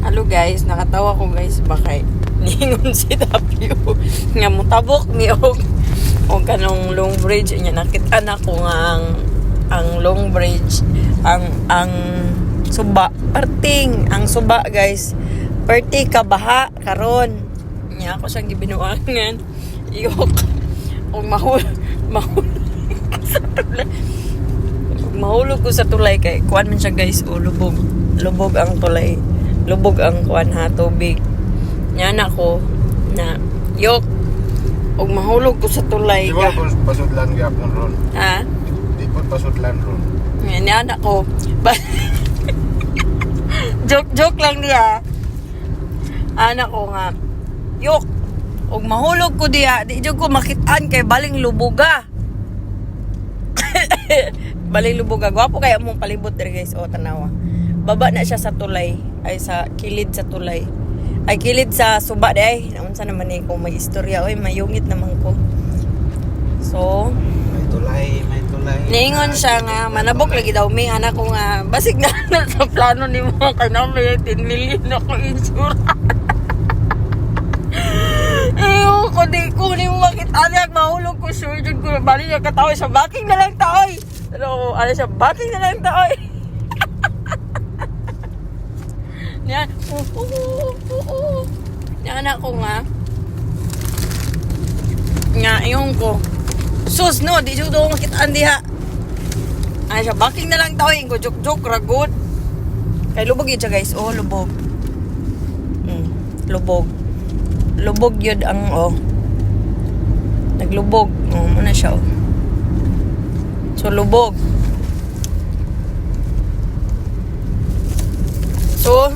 Hello guys, nakatawa ko guys bakay ningon si W nga mutabok mi og kanong long bridge nya nakita na ko nga ang long bridge ang suba parting ang suba guys party ka baha karon nya ako siyang gibinuangan iyok og mahulog ko sa tulay kay kuan man siya guys o lubog ang tulay lubog ang kuan ha tubig yan ako na yok og mahulog ko sa tulay di ba pasudlan gyapon ron ha di po pasudlan ron yan ako joke lang niya anak ko nga yok og mahulog ko diya di jud ko makitaan kay baling lubuga baling lubuga gwapo kaya mong palibot diri guys o tanawa baba na siya sa tulay ay sa kilid sa tulay ay kilid sa suba day unsa naman ni ko may istorya oy mayungit naman ko so may tulay niingon siya nga manabok lagi daw may anak ko nga basig na sa plano ni mo kay na may 10 million ako insura ko di ko ni mo makita niya mahulog ko sure jud ko bali niya kataoy sa baking na lang taoy pero ano siya baking na lang taoy yan yan anak ko nga yung ko sus no di jud do makitaan diha ano siya baking na lang taoy ko joke ragod kay lubog yun siya guys oh lubog lubog yun ang naglubog muna siya so lubog so